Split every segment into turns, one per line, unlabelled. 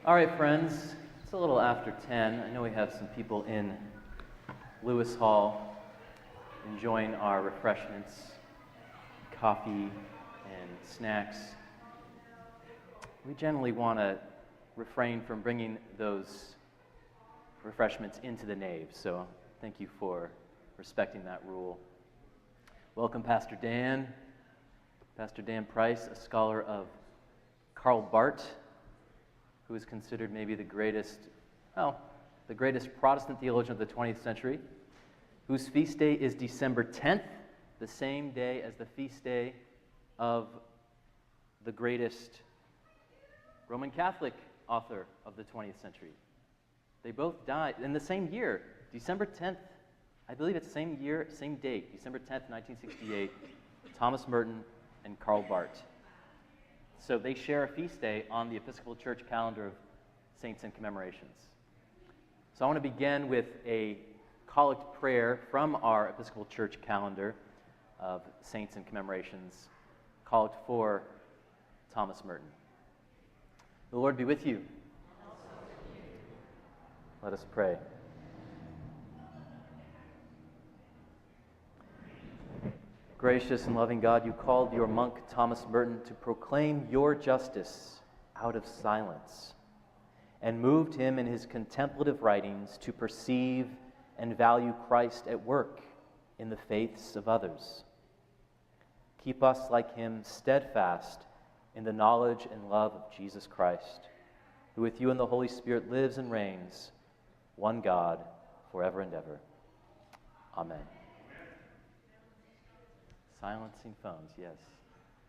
All right, friends, it's a little after 10. I know we have some people in Lewis Hall enjoying our refreshments, coffee and snacks. We generally want to refrain from bringing those refreshments into the nave, so thank you for respecting that rule. Welcome, Pastor Dan Price, a scholar of Karl Barth, who is considered maybe the greatest Protestant theologian of the 20th century, whose feast day is December 10th, the same day as the feast day of the greatest Roman Catholic author of the 20th century. They both died in the same year, December 10th. I believe it's the same year, same date, December 10th, 1968, Thomas Merton and Karl Barth. So they share a feast day on the Episcopal Church calendar of saints and commemorations. So I want to begin with a collect prayer from our Episcopal Church calendar of saints and commemorations, collect for Thomas Merton. The Lord be with you. Let us pray. Gracious and loving God, you called your monk Thomas Merton to proclaim your justice out of silence, and moved him in his contemplative writings to perceive and value Christ at work in the faiths of others. Keep us like him steadfast in the knowledge and love of Jesus Christ, who with you and the Holy Spirit lives and reigns, one God, forever and ever. Amen. Silencing phones, yes.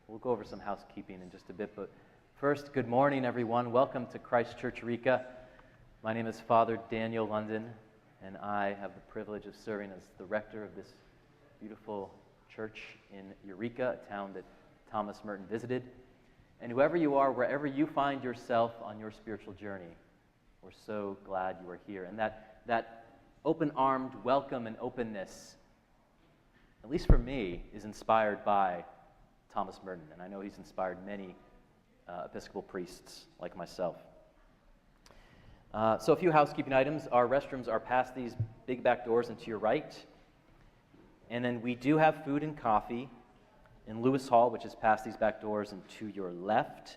We'll go over some housekeeping in just a bit, but first, good morning, everyone. Welcome to Christ Church Eureka. My name is Father Daniel London, and I have the privilege of serving as the rector of this beautiful church in Eureka, a town that Thomas Merton visited. And whoever you are, wherever you find yourself on your spiritual journey, we're so glad you are here. And that open-armed welcome and openness, at least for me, is inspired by Thomas Merton, and I know he's inspired many Episcopal priests like myself. So a few housekeeping items. Our restrooms are past these big back doors and to your right. And then we do have food and coffee in Lewis Hall, which is past these back doors and to your left.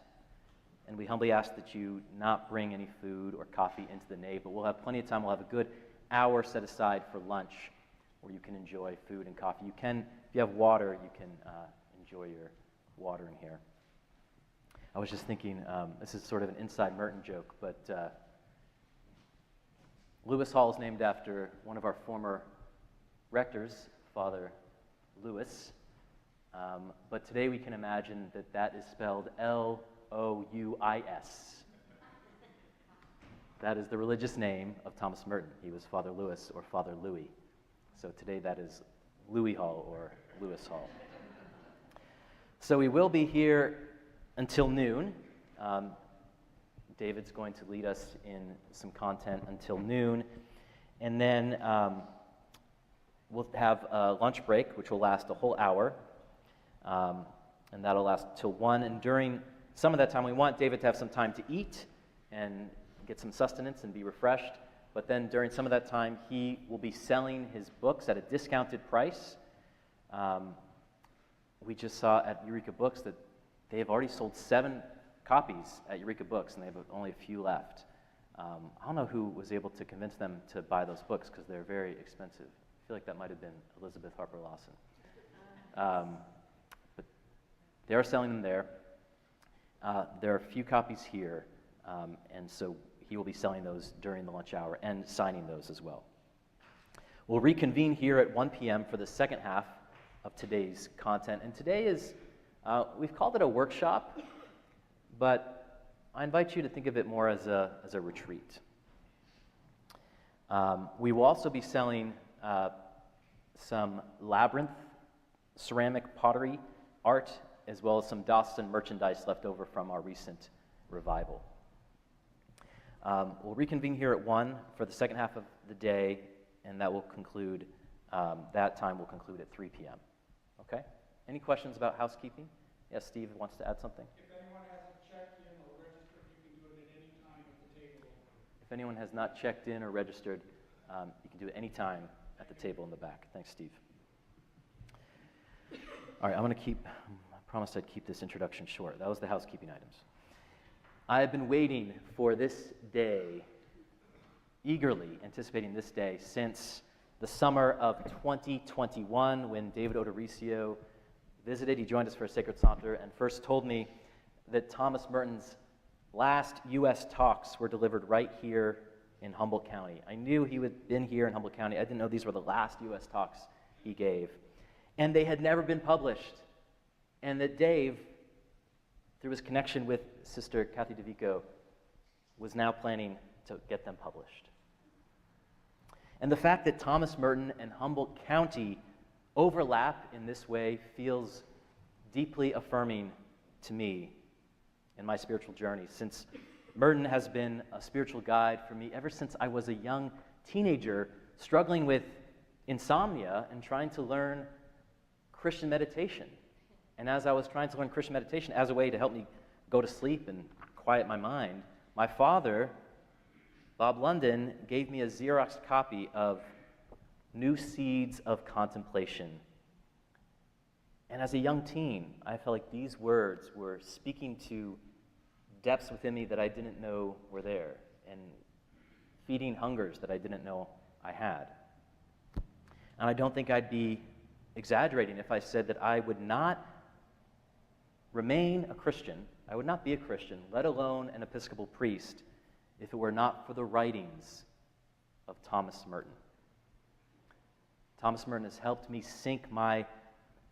And we humbly ask that you not bring any food or coffee into the nave, but we'll have plenty of time. We'll have a good hour set aside for lunch, where you can enjoy food and coffee. You can, if you have water, you can enjoy your water in here. I was just thinking, this is sort of an inside Merton joke, but Lewis Hall is named after one of our former rectors, Father Lewis. But today we can imagine that that is spelled L-O-U-I-S. That is the religious name of Thomas Merton. He was Father Lewis or Father Louis. So today that is Louis Hall or Lewis Hall. So we will be here until noon. David's going to lead us in some content until noon. And then we'll have a lunch break, which will last a whole hour. And that'll last till 1. And during some of that time, we want David to have some time to eat and get some sustenance and be refreshed. But then during some of that time, he will be selling his books at a discounted price. We just saw at Eureka Books that they have already sold 7 copies at Eureka Books, and they have only a few left. I don't know who was able to convince them to buy those books because they're very expensive. I feel like that might have been Elizabeth Harper Lawson. But they are selling them there. There are a few copies here, and so he will be selling those during the lunch hour and signing those as well. We'll reconvene here at 1 p.m. for the second half of today's content. And today is, we've called it a workshop, but I invite you to think of it more as a retreat. We will also be selling some Labyrinth ceramic pottery art, as well as some Dawson merchandise left over from our recent revival. We'll reconvene here at 1 for the second half of the day, and that will conclude, that time will conclude at 3 p.m. Okay? Any questions about housekeeping? Yes, Steve wants to add something.
If anyone has a check-in or register, you can do it at any time at the
If anyone has not checked in or registered, you can do it anytime at the table in the back. Thanks, Steve. All right, I promised I'd keep this introduction short. That was the housekeeping items. I have been waiting for this day, eagerly anticipating this day, since the summer of 2021 when David Odorisio visited. He joined us for a sacred sanctuary and first told me that Thomas Merton's last U.S. talks were delivered right here in Humboldt County. I knew he had been here in Humboldt County. I didn't know these were the last U.S. talks he gave. And they had never been published. And that Dave, through his connection with Sister Kathy DeVico, was now planning to get them published. And the fact that Thomas Merton and Humboldt County overlap in this way feels deeply affirming to me in my spiritual journey, since Merton has been a spiritual guide for me ever since I was a young teenager struggling with insomnia and trying to learn Christian meditation. And as I was trying to learn Christian meditation as a way to help me go to sleep and quiet my mind, my father, Bob London, gave me a Xerox copy of New Seeds of Contemplation. And as a young teen, I felt like these words were speaking to depths within me that I didn't know were there, and feeding hungers that I didn't know I had. And I don't think I'd be exaggerating if I said that I would not remain a Christian, I would not be a Christian, let alone an Episcopal priest, if it were not for the writings of Thomas Merton. Thomas Merton has helped me sink my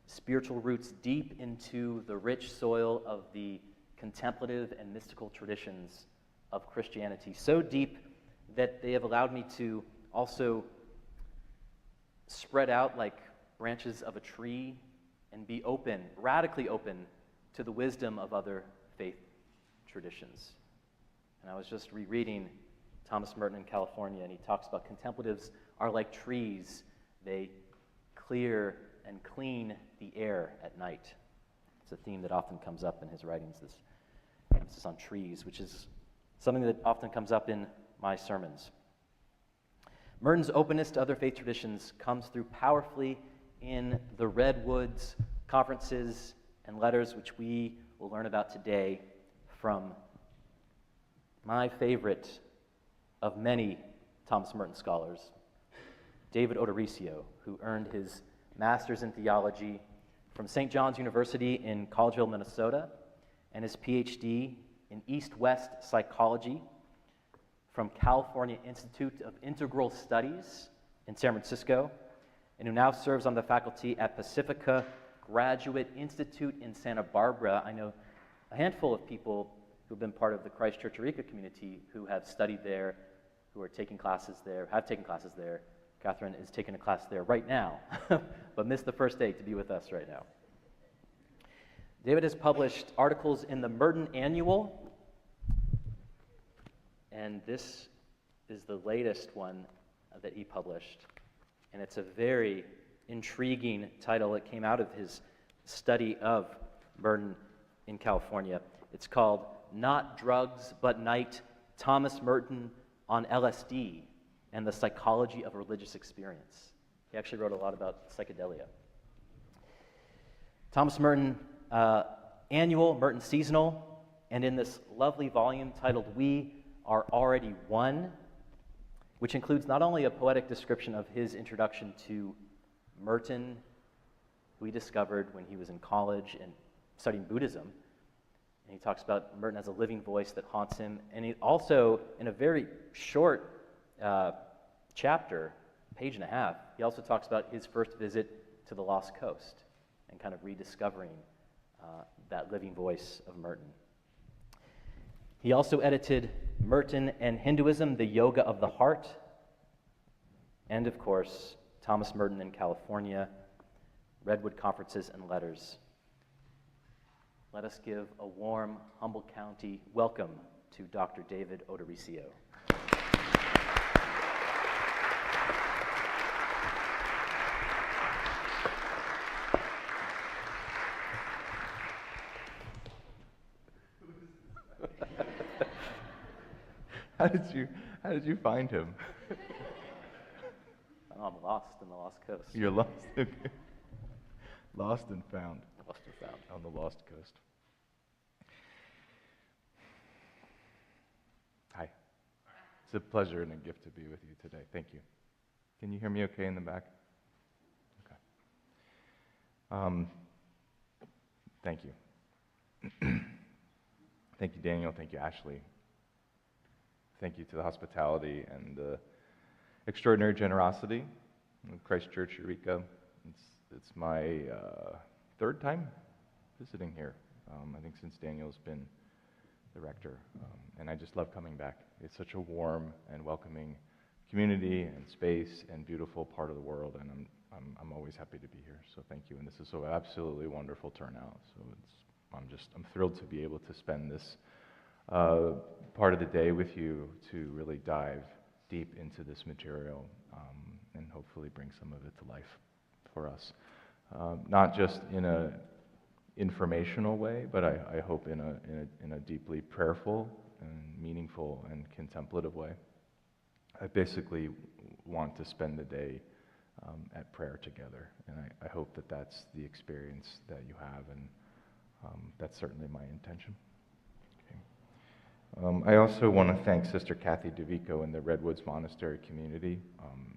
spiritual roots deep into the rich soil of the contemplative and mystical traditions of Christianity, so deep that they have allowed me to also spread out like branches of a tree and be open, radically open, to the wisdom of other faith traditions. And I was just rereading Thomas Merton in California, and he talks about contemplatives are like trees. They clear and clean the air at night. It's a theme that often comes up in his writings, this emphasis on trees, which is something that often comes up in my sermons. Merton's openness to other faith traditions comes through powerfully in the Redwoods conferences and letters, which we will learn about today from my favorite of many Thomas Merton scholars, David Odorisio, who earned his master's in theology from St. John's University in Collegeville, Minnesota, and his PhD in East-West psychology from California Institute of Integral Studies in San Francisco, and who now serves on the faculty at Pacifica Graduate Institute in Santa Barbara. I know a handful of people who have been part of the Christ Church Eureka community who have studied there, who are taking classes there, have taken classes there. Catherine is taking a class there right now, but missed the first day to be with us right now. David has published articles in the Merton Annual, and this is the latest one that he published. And it's a very intriguing title that came out of his study of Merton in California. It's called Not Drugs But Night, Thomas Merton on LSD and the Psychology of Religious Experience. He actually wrote a lot about psychedelia. Thomas Merton Annual, Merton Seasonal, and in this lovely volume titled We Are Already One, which includes not only a poetic description of his introduction to Merton, who he discovered when he was in college and studying Buddhism, and he talks about Merton as a living voice that haunts him, and he also, in a very short chapter, page and a half, he also talks about his first visit to the Lost Coast and kind of rediscovering that living voice of Merton. He also edited Merton and Hinduism, the Yoga of the Heart, and of course, Thomas Merton in California, Redwood Conferences and Letters. Let us give a warm Humboldt County welcome to Dr. David Odorisio.
how did you find him?
Oh, I'm lost in the Lost Coast.
You're lost. Okay. Lost and found.
Lost and found.
On the Lost Coast. Hi. It's a pleasure and a gift to be with you today. Thank you. Can you hear me okay in the back? Okay. Thank you. Thank you, Daniel. Thank you, Ashley. Thank you to the hospitality and the extraordinary generosity of Christ Church Eureka. It's my third time visiting here, I think since Daniel's been the rector, and I just love coming back. It's such a warm and welcoming community and space and beautiful part of the world, and I'm always happy to be here, so thank you. And this is so absolutely wonderful turnout, so I'm thrilled to be able to spend this part of the day with you to really dive deep into this material and hopefully bring some of it to life for us. Not just in a informational way, but I hope in a deeply prayerful and meaningful and contemplative way. I basically want to spend the day at prayer together, and I hope that that's the experience that you have, and that's certainly my intention. Okay. I also want to thank Sister Kathy DeVico and the Redwoods Monastery community.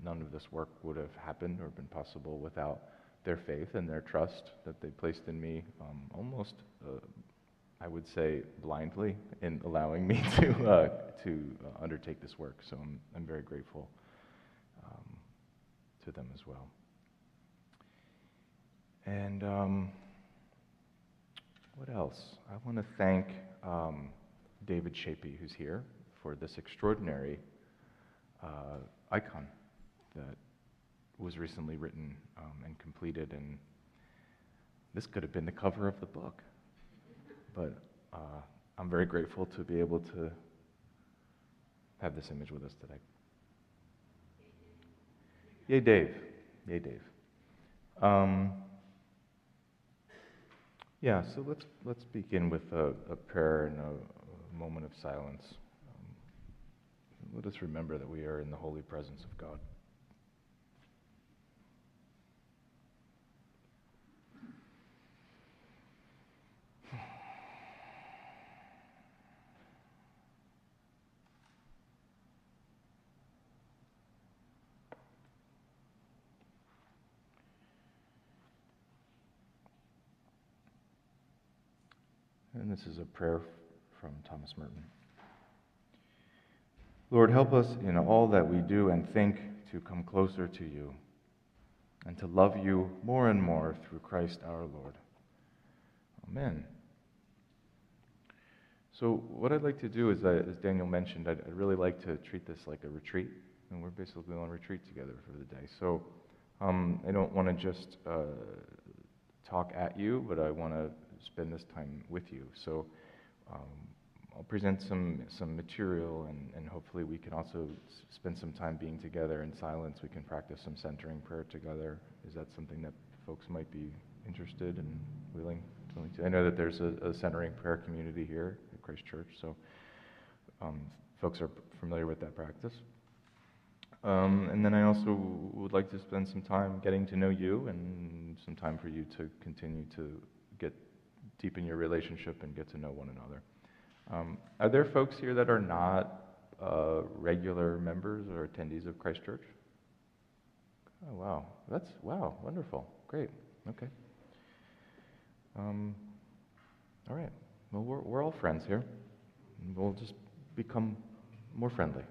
None of this work would have happened or been possible without their faith and their trust that they placed in me, almost, I would say, blindly in allowing me to undertake this work. So I'm very grateful to them as well. And what else? I want to thank David Shapey, who's here, for this extraordinary icon that was recently written and completed, and this could have been the cover of the book. But I'm very grateful to be able to have this image with us today. Yay, Dave. Yay, Dave. Yeah, so let's begin with a prayer and a moment of silence. Let us remember that we are in the holy presence of God. And this is a prayer from Thomas Merton. Lord, help us in all that we do and think to come closer to you and to love you more and more through Christ our Lord. Amen. So what I'd like to do is, as Daniel mentioned, I'd really like to treat this like a retreat, and we're basically on retreat together for the day. So I don't want to just talk at you, but I want to spend this time with you. So I'll present some material, and hopefully we can also spend some time being together in silence. We can practice some centering prayer together. Is that something that folks might be interested and willing to? I know that there's a centering prayer community here at Christ Church, so folks are familiar with that practice. And then I also would like to spend some time getting to know you and some time for you to continue to deepen your relationship and get to know one another. Are there folks here that are not regular members or attendees of Christ Church? Oh, wow. Wow, wonderful. Great. Okay. All right. Well, we're all friends here. We'll just become more friendly.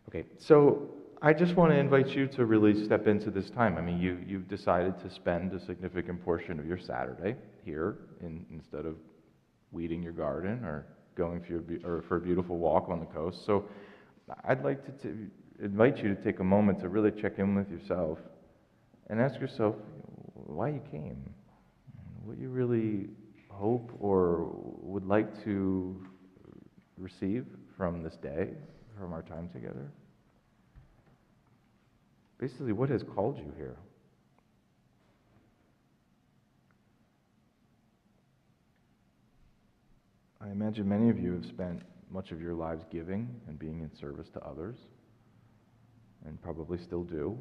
Okay, so I just want to invite you to really step into this time. I mean, you've decided to spend a significant portion of your Saturday here instead of weeding your garden or going for a beautiful walk on the coast. So I'd like to invite you to take a moment to really check in with yourself and ask yourself why you came, what you really hope or would like to receive from this day, from our time together. Basically, what has called you here? I imagine many of you have spent much of your lives giving and being in service to others, and probably still do.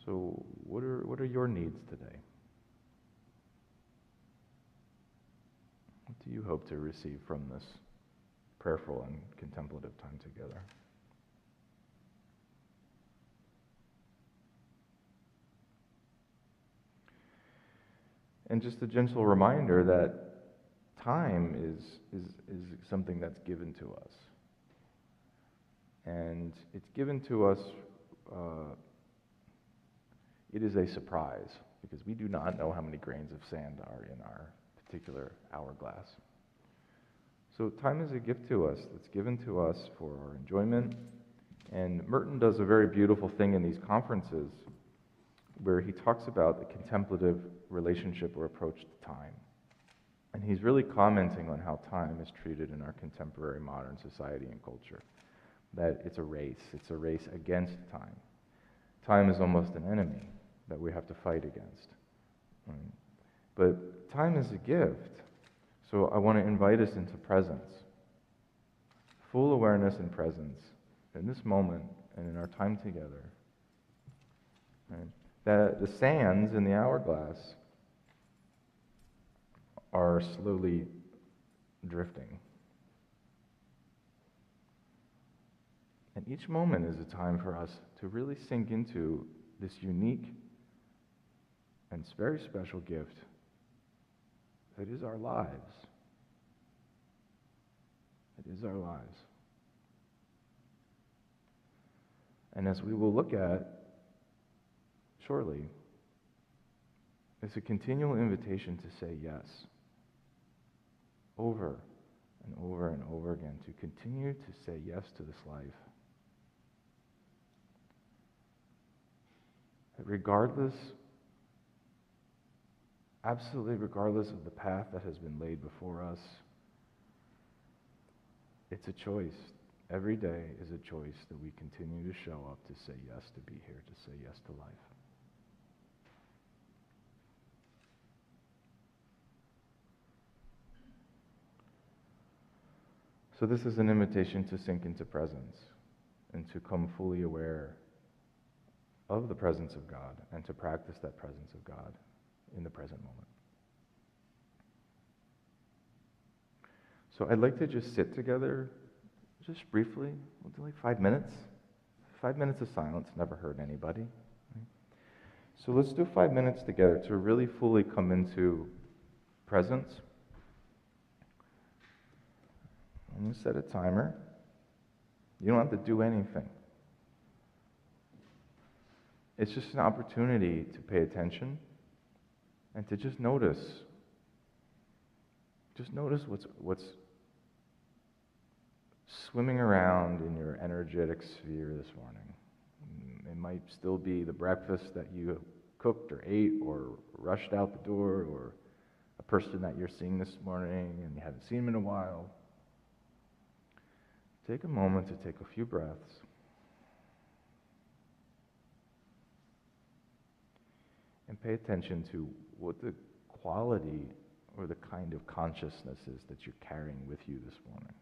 So what are your needs today? What do you hope to receive from this prayerful and contemplative time together? And just a gentle reminder that time is something that's given to us. And it's given to us, it is a surprise, because we do not know how many grains of sand are in our particular hourglass. So time is a gift to us that's given to us for our enjoyment. And Merton does a very beautiful thing in these conferences where he talks about the contemplative relationship or approach to time. And he's really commenting on how time is treated in our contemporary modern society and culture. That it's a race against time. Time is almost an enemy that we have to fight against. Right? But time is a gift. So I want to invite us into presence. Full awareness and presence in this moment and in our time together. Right? That the sands in the hourglass are slowly drifting. And each moment is a time for us to really sink into this unique and very special gift that is our lives. It is our lives. And as we will look at shortly, it's a continual invitation to say yes, over and over and over again, to continue to say yes to this life. That regardless, absolutely regardless of the path that has been laid before us, it's a choice. Every day is a choice that we continue to show up, to say yes to be here, to say yes to life. So this is an invitation to sink into presence and to come fully aware of the presence of God and to practice that presence of God in the present moment. So I'd like to just sit together just briefly. We'll do like 5 minutes. 5 minutes of silence never hurt anybody. Right? So let's do 5 minutes together to really fully come into presence. I'm going to set a timer. You don't have to do anything. It's just an opportunity to pay attention and to just notice. Just notice what's swimming around in your energetic sphere this morning. It might still be the breakfast that you cooked or ate or rushed out the door, or a person that you're seeing this morning and you haven't seen them in a while. Take a moment to take a few breaths. And pay attention to what the quality or the kind of consciousness is that you're carrying with you this morning.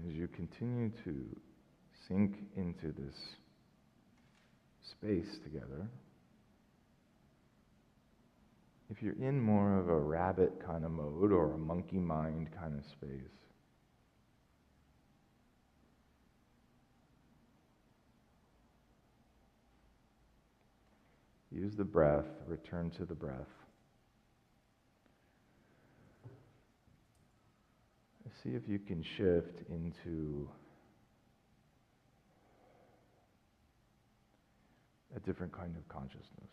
As you continue to sink into this space together, if you're in more of a rabbit kind of mode or a monkey mind kind of space, use the breath, return to the breath. See if you can shift into a different kind of consciousness.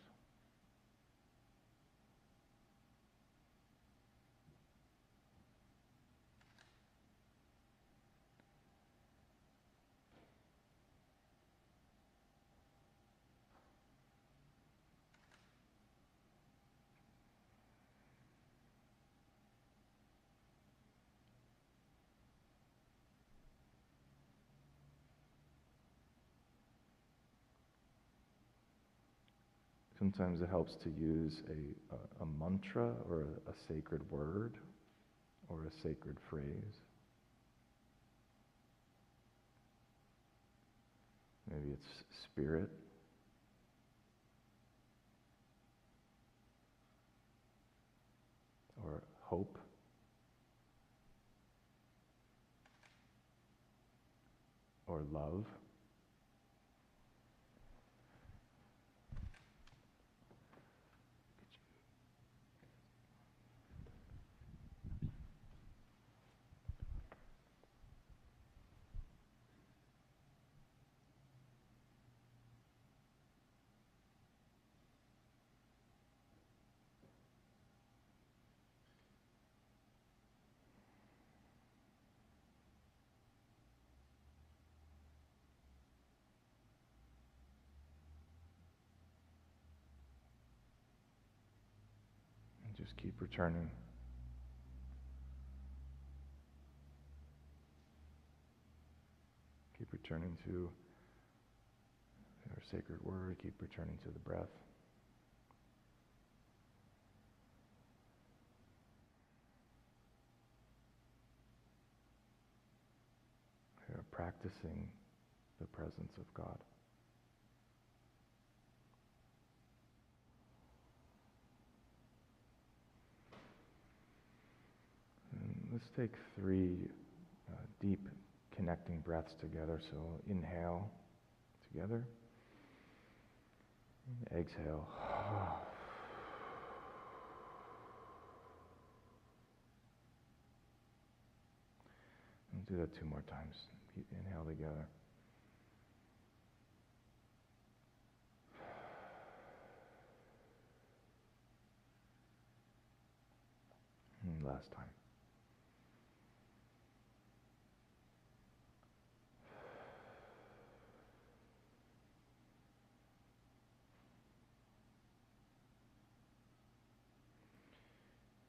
sometimes it helps to use a mantra or a sacred word or a sacred phrase. Maybe it's spirit. Or hope. Or love. And just keep returning. Keep returning to our sacred word. Keep returning to the breath. We are practicing the presence of God. And let's take 3 deep connecting breaths together. So inhale together. And exhale. And do that 2 more times. Inhale together. And last time.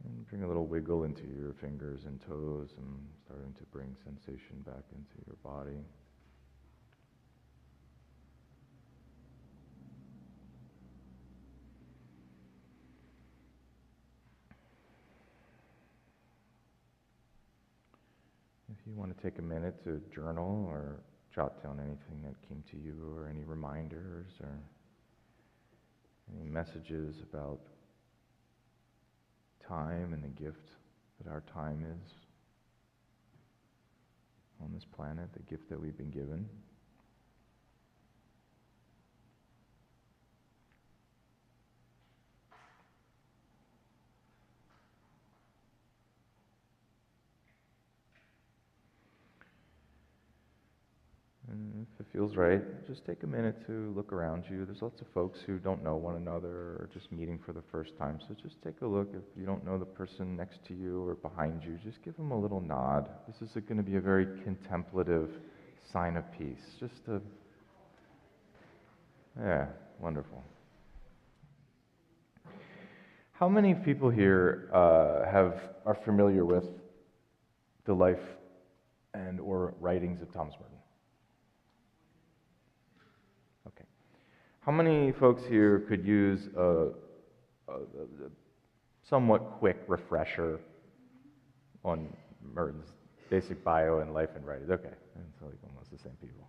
And bring a little wiggle into your fingers and toes and starting to bring sensation back into your body. If you want to take a minute to journal or jot down anything that came to you or any reminders or any messages about time and the gift that our time is on this planet, the gift that we've been given. And if it feels right, just take a minute to look around you. There's lots of folks who don't know one another or just meeting for the first time. So just take a look. If you don't know the person next to you or behind you, just give them a little nod. This is going to be a very contemplative sign of peace. Yeah, wonderful. How many people here are familiar with the life and or writings of Thomas Merton? Okay. How many folks here could use a somewhat quick refresher on Merton's basic bio and life and writings? Okay, it's like almost the same people.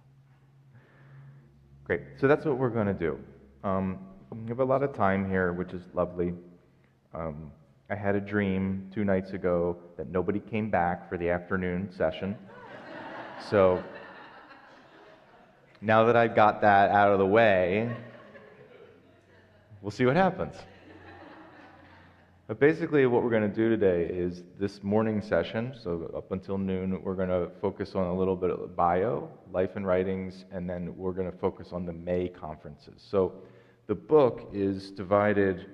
Great, so that's what we're going to do. We have a lot of time here, which is lovely. I had a dream 2 nights ago that nobody came back for the afternoon session. So now that I've got that out of the way, we'll see what happens. But basically what we're going to do today is this morning session, so up until noon, we're going to focus on a little bit of bio, life and writings, and then we're going to focus on the May conferences. So the book is divided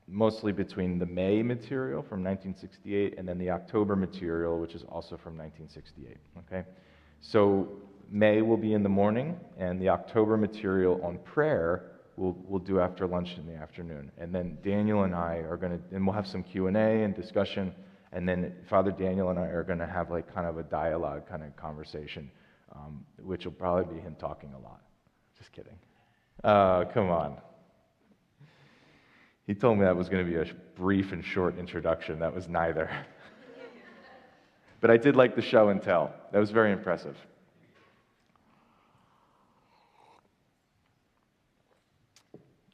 mostly between the May material from 1968 and then the October material, which is also from 1968, okay? So May will be in the morning, and the October material on prayer we'll do after lunch in the afternoon. And then Daniel and I are going to, and we'll have some Q&A and discussion, and then Father Daniel and I are going to have like kind of a dialogue kind of conversation, which will probably be him talking a lot. Just kidding. Come on. He told me that was going to be a brief and short introduction. That was neither. But I did like the show and tell. That was very impressive.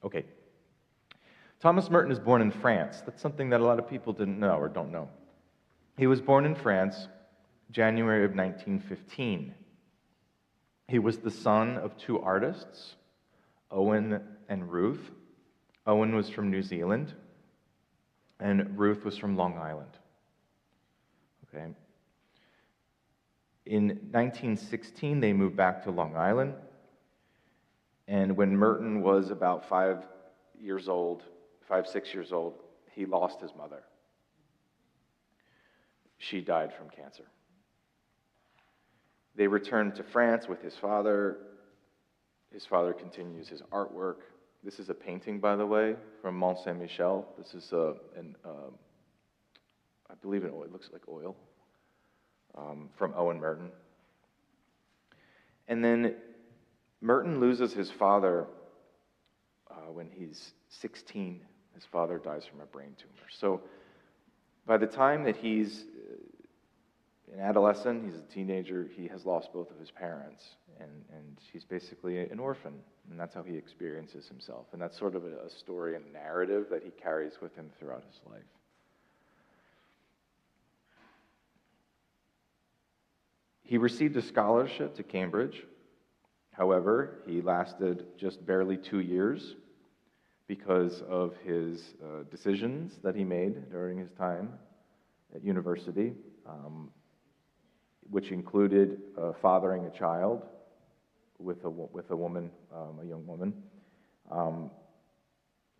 Okay. Thomas Merton is born in France. That's something that a lot of people didn't know or don't know. He was born in France, January of 1915. He was the son of two artists, Owen and Ruth. Owen was from New Zealand, and Ruth was from Long Island. Okay. In 1916, they moved back to Long Island, and when Merton was about 5, 6 years old, he lost his mother. She died from cancer. They returned to France with his father. His father continues his artwork. This is a painting, by the way, from Mont Saint-Michel. This is I believe it looks like oil, from Owen Merton. And then Merton loses his father when he's 16. His father dies from a brain tumor. So by the time that he's an adolescent, he's a teenager, he has lost both of his parents, and he's basically an orphan, and that's how he experiences himself. And that's sort of a story and narrative that he carries with him throughout his life. He received a scholarship to Cambridge. However, he lasted just barely 2 years because of his decisions that he made during his time at university, which included fathering a child with a woman, a young woman.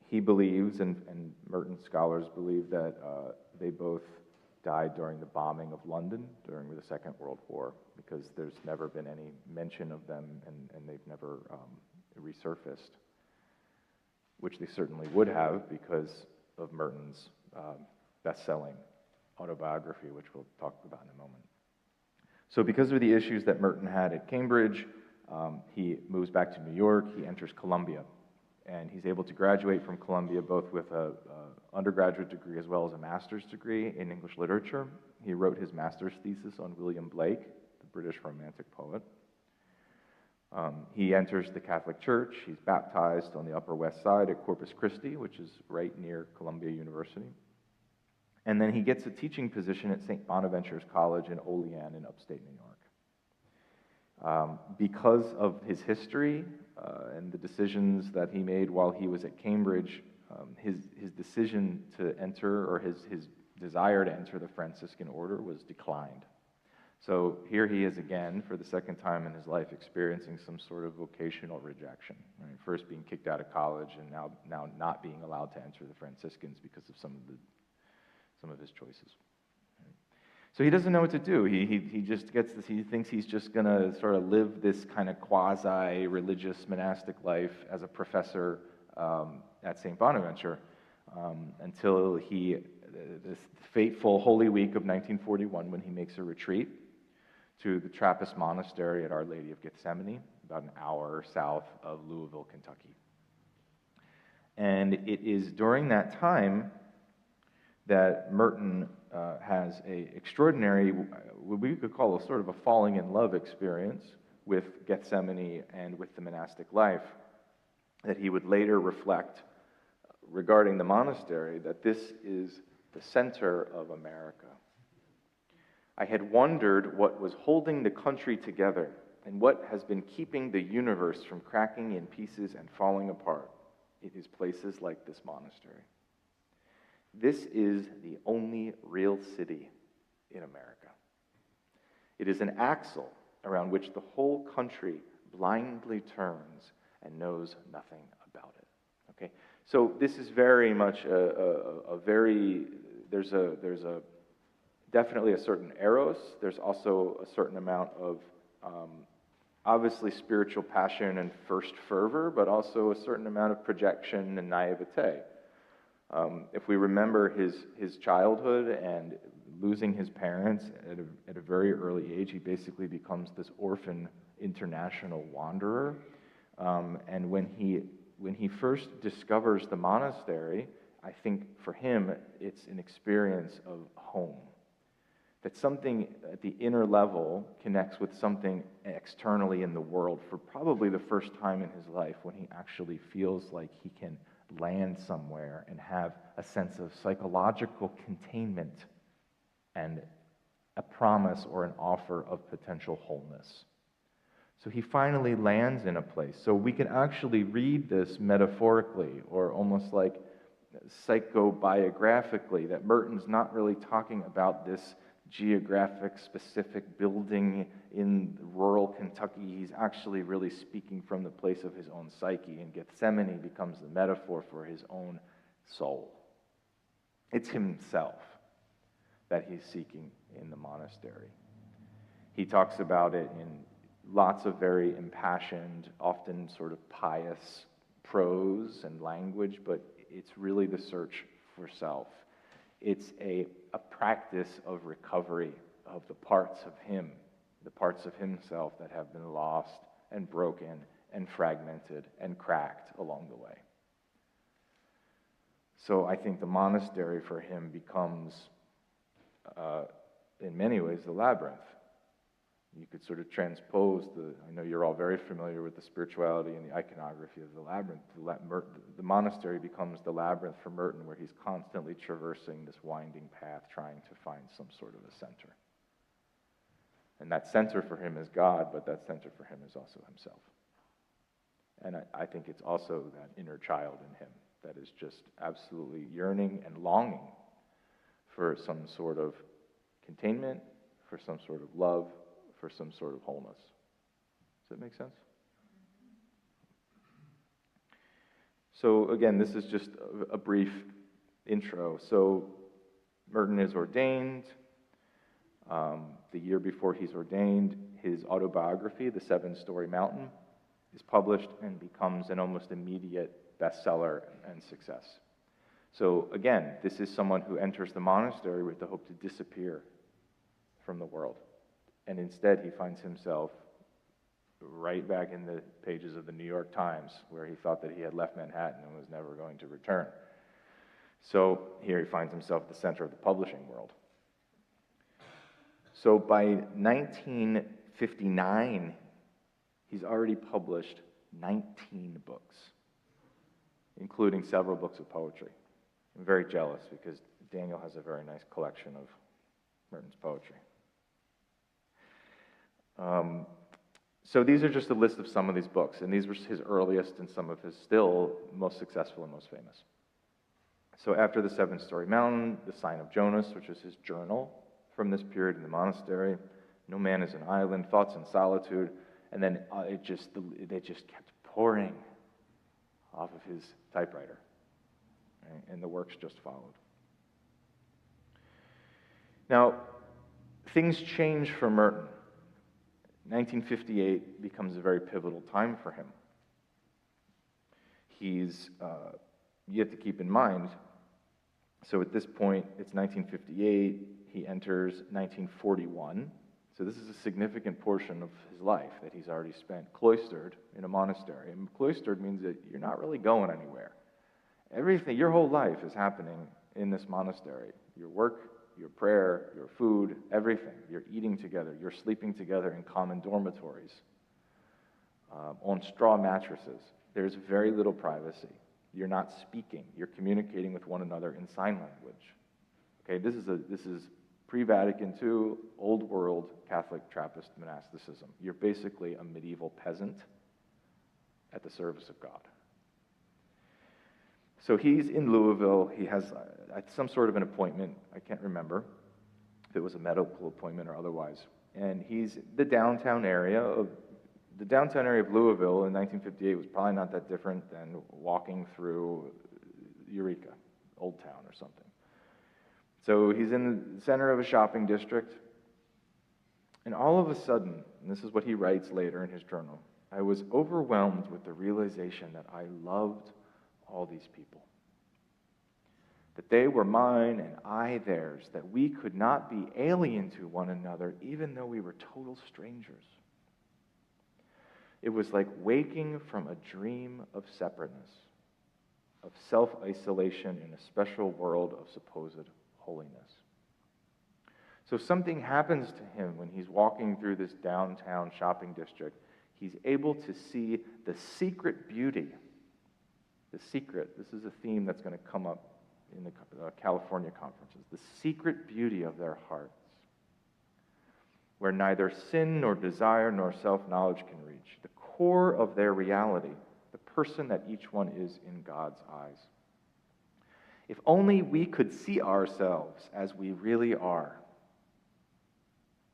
He believes, and Merton scholars believe, that they both died during the bombing of London during the Second World War, because there's never been any mention of them, and they've never resurfaced, which they certainly would have because of Merton's best-selling autobiography, which we'll talk about in a moment. So because of the issues that Merton had at Cambridge, he moves back to New York. He enters Columbia, and he's able to graduate from Columbia both with an undergraduate degree as well as a master's degree in English literature. He wrote his master's thesis on William Blake, the British Romantic poet. He enters the Catholic Church. He's baptized on the Upper West Side at Corpus Christi, which is right near Columbia University. And then he gets a teaching position at St. Bonaventure's College in Olean in upstate New York. Because of his history and the decisions that he made while he was at Cambridge, his decision to enter, or his desire to enter the Franciscan order, was declined. So here he is again, for the second time in his life, experiencing some sort of vocational rejection. Right? First being kicked out of college, and now not being allowed to enter the Franciscans because of some of his choices. Right? So he doesn't know what to do. He just gets this. He thinks he's just going to sort of live this kind of quasi-religious monastic life as a professor at St. Bonaventure until this fateful Holy Week of 1941, when he makes a retreat to the Trappist Monastery at Our Lady of Gethsemane, about an hour south of Louisville, Kentucky. And it is during that time that Merton has an extraordinary, what we could call a sort of a falling in love experience with Gethsemane and with the monastic life, that he would later reflect regarding the monastery, that this is the center of America. I had wondered what was holding the country together and what has been keeping the universe from cracking in pieces and falling apart. It is places like this monastery. This is the only real city in America. It is an axle around which the whole country blindly turns and knows nothing about it. Okay, so this is very much there's definitely a certain eros. There's also a certain amount of obviously spiritual passion and first fervor, but also a certain amount of projection and naivete. If we remember his childhood and losing his parents at a very early age, he basically becomes this orphan international wanderer. And when he first discovers the monastery, I think for him, it's an experience of home. That something at the inner level connects with something externally in the world for probably the first time in his life, when he actually feels like he can land somewhere and have a sense of psychological containment and a promise or an offer of potential wholeness. So he finally lands in a place. So we can actually read this metaphorically, or almost like psychobiographically, that Merton's not really talking about this geographic specific building in rural Kentucky. He's actually really speaking from the place of his own psyche, and Gethsemane becomes the metaphor for his own soul. It's himself that he's seeking in the monastery. He talks about it in lots of very impassioned, often sort of pious prose and language, but it's really the search for self. It's a practice of recovery of the parts of him, the parts of himself that have been lost and broken and fragmented and cracked along the way. So I think the monastery for him becomes, in many ways, the labyrinth. You could sort of transpose I know you're all very familiar with the spirituality and the iconography of the labyrinth. The monastery becomes the labyrinth for Merton, where he's constantly traversing this winding path, trying to find some sort of a center. And that center for him is God, but that center for him is also himself. And I think it's also that inner child in him that is just absolutely yearning and longing for some sort of containment, for some sort of love, for some sort of wholeness. Does that make sense? So again, this is just a brief intro. So Merton is ordained. The year before he's ordained, his autobiography, The 7-Story Mountain, is published and becomes an almost immediate bestseller and success. So again, this is someone who enters the monastery with the hope to disappear from the world. And instead, he finds himself right back in the pages of the New York Times, where he thought that he had left Manhattan and was never going to return. So here he finds himself at the center of the publishing world. So by 1959, he's already published 19 books, including several books of poetry. I'm very jealous because Daniel has a very nice collection of Merton's poetry. So these are just a list of some of these books, and these were his earliest and some of his still most successful and most famous. So after The 7-Story Mountain, The Sign of Jonas, which was his journal from this period in the monastery, No Man is an Island, Thoughts in Solitude, and then they just kept pouring off of his typewriter, right? And the works just followed. Now, things change for Merton. 1958 becomes a very pivotal time for him. You have to keep in mind, so at this point, it's 1958, he enters 1941, so this is a significant portion of his life that he's already spent cloistered in a monastery. And cloistered means that you're not really going anywhere. Everything, your whole life is happening in this monastery. Your work, your prayer, your food, everything. You're eating together. You're sleeping together in common dormitories, on straw mattresses. There's very little privacy. You're not speaking. You're communicating with one another in sign language. Okay, this is pre-Vatican II, old world Catholic Trappist monasticism. You're basically a medieval peasant at the service of God. So he's in Louisville. He has some sort of an appointment. I can't remember if it was a medical appointment or otherwise. And he's the downtown area of Louisville in 1958 was probably not that different than walking through Eureka, Old Town or something. So he's in the center of a shopping district. And all of a sudden, and this is what he writes later in his journal, I was overwhelmed with the realization that I loved all these people. That they were mine and I theirs, that we could not be alien to one another even though we were total strangers. It was like waking from a dream of separateness. of self-isolation in a special world of supposed holiness. So something happens to him when he's walking through this downtown shopping district. He's able to see the secret beauty. The secret, this is a theme that's going to come up in the California conferences. The secret beauty of their hearts, where neither sin nor desire nor self-knowledge can reach. The core of their reality, the person that each one is in God's eyes. If only we could see ourselves as we really are.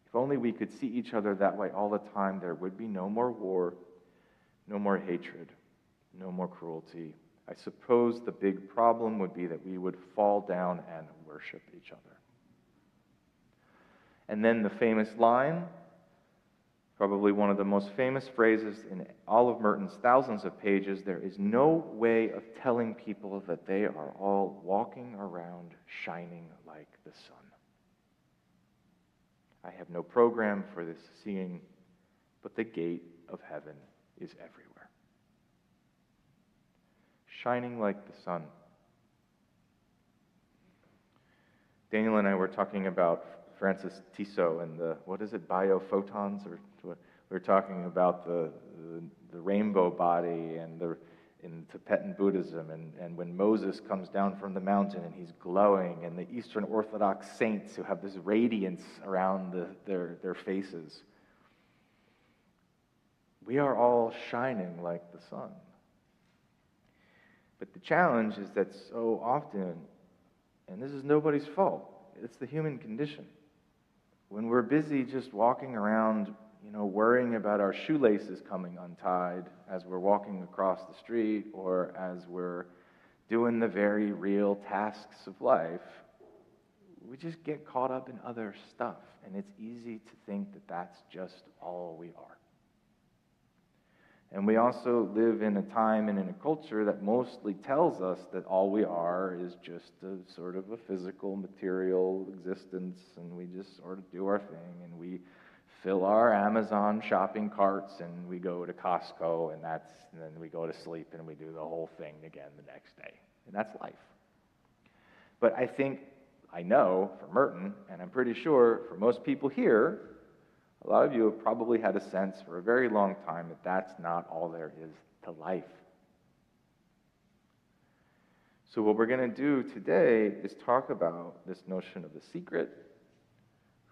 If only we could see each other that way all the time, there would be no more war, no more hatred, no more cruelty. I suppose the big problem would be that we would fall down and worship each other. And then the famous line, probably one of the most famous phrases in all of Merton's thousands of pages, there is no way of telling people that they are all walking around shining like the sun. I have no program for this seeing, but the gate of heaven is everywhere. Shining like the sun. Daniel and I were talking about Francis Tissot and the, what is it, biophotons? Or what? We were talking about the rainbow body and in Tibetan Buddhism, and when Moses comes down from the mountain and he's glowing, and the Eastern Orthodox saints who have this radiance around their faces. We are all shining like the sun. But the challenge is that so often, and this is nobody's fault, it's the human condition. When we're busy just walking around, worrying about our shoelaces coming untied as we're walking across the street, or as we're doing the very real tasks of life, we just get caught up in other stuff, and it's easy to think that that's just all we are. And we also live in a time and in a culture that mostly tells us that all we are is just a sort of a physical, material existence, and we just sort of do our thing, and we fill our Amazon shopping carts, and we go to Costco, and then we go to sleep, and we do the whole thing again the next day. And that's life. But I know for Merton, and I'm pretty sure for most people here, a lot of you have probably had a sense for a very long time that that's not all there is to life. So what we're going to do today is talk about this notion of the secret,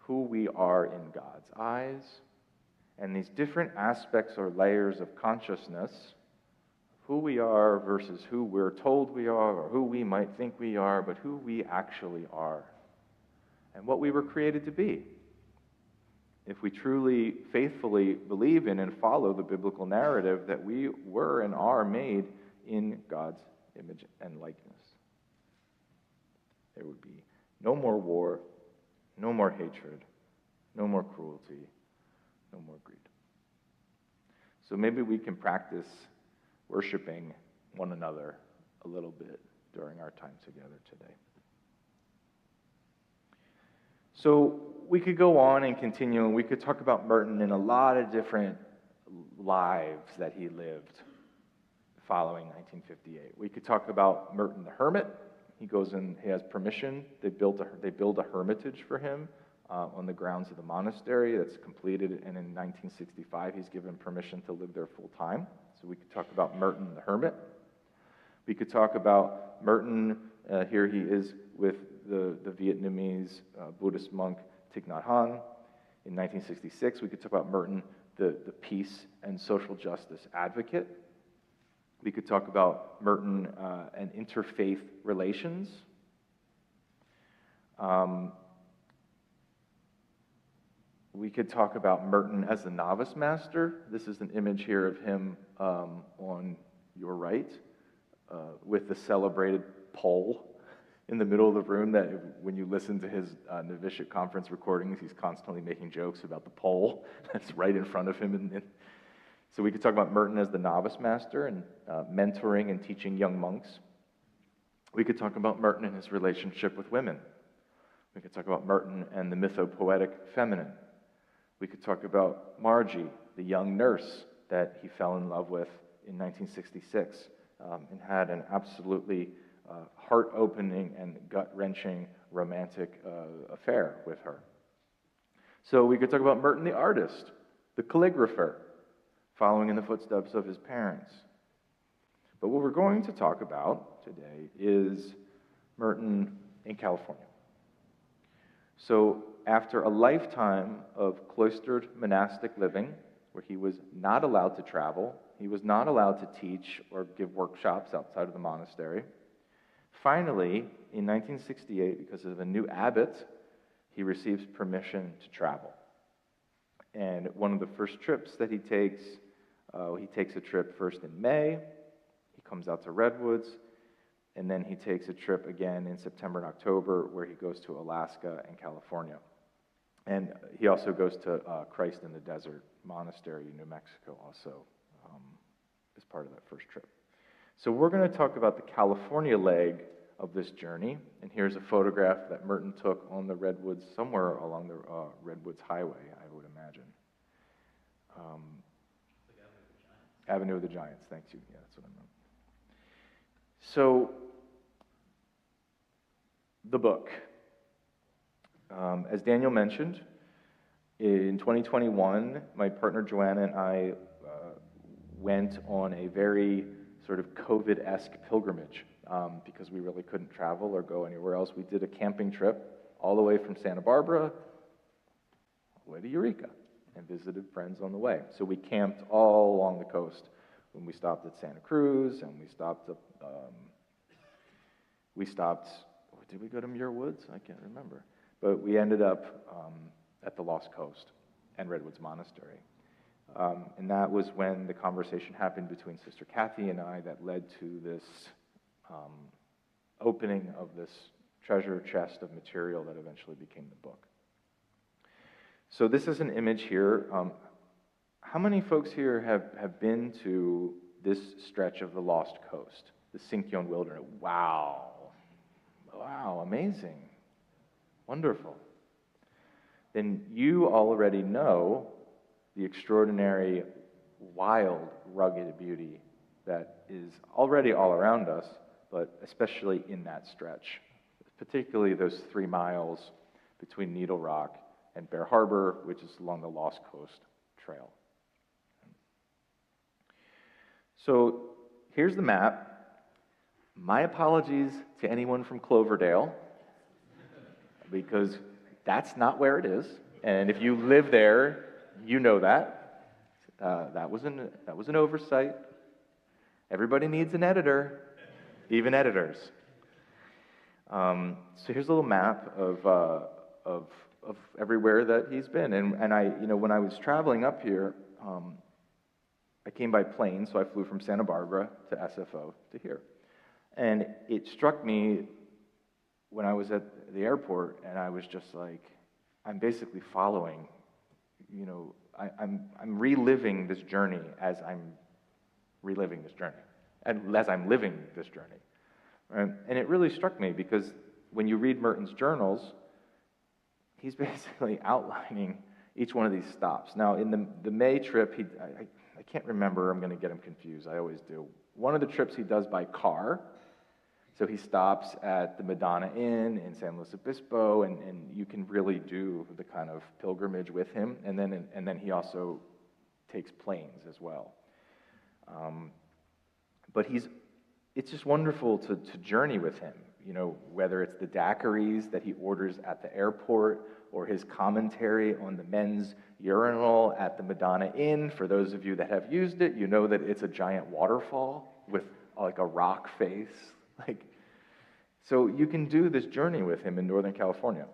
who we are in God's eyes, and these different aspects or layers of consciousness, who we are versus who we're told we are, or who we might think we are, but who we actually are, and what we were created to be. If we truly, faithfully believe in and follow the biblical narrative that we were and are made in God's image and likeness. There would be no more war, no more hatred, no more cruelty, no more greed. So maybe we can practice worshiping one another a little bit during our time together today. So we could go on and continue, and we could talk about Merton in a lot of different lives that he lived following 1958. We could talk about Merton the hermit. He goes in, he has permission. They build a hermitage for him on the grounds of the monastery that's completed, and in 1965 he's given permission to live there full time. So we could talk about Merton the hermit. We could talk about Merton, here he is with the Vietnamese Buddhist monk Thich Nhat Hanh. In 1966, we could talk about Merton, the peace and social justice advocate. We could talk about Merton and interfaith relations. We could talk about Merton as the novice master. This is an image here of him on your right with the celebrated pole in the middle of the room, that when you listen to his novitiate conference recordings, he's constantly making jokes about the pole that's right in front of him. So we could talk about Merton as the novice master and mentoring and teaching young monks. We could talk about Merton and his relationship with women. We could talk about Merton and the mythopoetic feminine. We could talk about Margie, the young nurse that he fell in love with in 1966, and had an absolutely heart-opening and gut-wrenching romantic affair with her. So we could talk about Merton the artist, the calligrapher, following in the footsteps of his parents. But what we're going to talk about today is Merton in California. So after a lifetime of cloistered monastic living, where he was not allowed to travel, he was not allowed to teach or give workshops outside of the monastery, finally, in 1968, because of a new abbot, he receives permission to travel. And one of the first trips that he takes a trip first in May, he comes out to Redwoods, and then he takes a trip again in September and October where he goes to Alaska and California. And he also goes to Christ in the Desert Monastery in New Mexico also as part of that first trip. So we're going to talk about the California leg of this journey, and here's a photograph that Merton took on the Redwoods, somewhere along the Redwoods Highway, I would imagine. Avenue of the Giants, thank you. Yeah, that's what I meant. So, the book. As Daniel mentioned, in 2021, my partner Joanna and I went on a very sort of COVID-esque pilgrimage because we really couldn't travel or go anywhere else. We did a camping trip all the way from Santa Barbara all the way to Eureka and visited friends on the way. So we camped all along the coast. When we stopped at Santa Cruz, and we stopped, did we go to Muir Woods? I can't remember. But we ended up at the Lost Coast and Redwoods Monastery. And that was when the conversation happened between Sister Kathy and I that led to this opening of this treasure chest of material that eventually became the book. So this is an image here. How many folks here have been to this stretch of the Lost Coast, the Sinkyone Wilderness? Wow. Wow, amazing. Wonderful. Then you already know the extraordinary, wild, rugged beauty that is already all around us, but especially in that stretch, particularly those 3 miles between Needle Rock and Bear Harbor, which is along the Lost Coast Trail. So here's the map. My apologies to anyone from Cloverdale, because that's not where it is. And if you live there, you know that. That was an oversight. Everybody needs an editor, even editors. So here's a little map of everywhere that he's been. And I, when I was traveling up here, I came by plane, so I flew from Santa Barbara to SFO to here. And it struck me when I was at the airport, and I was just like, I'm basically following, I'm reliving this journey as I'm reliving this journey, and as I'm living this journey. Right? And it really struck me because when you read Merton's journals, he's basically outlining each one of these stops. Now, in the May trip, I can't remember, I'm going to get him confused, I always do. One of the trips he does by car, so he stops at the Madonna Inn in San Luis Obispo, and you can really do the kind of pilgrimage with him, and then he also takes planes as well. But it's just wonderful to journey with him, whether it's the daiquiris that he orders at the airport, or his commentary on the men's urinal at the Madonna Inn. For those of you that have used it, you know that it's a giant waterfall with like a rock face. So you can do this journey with him in Northern California.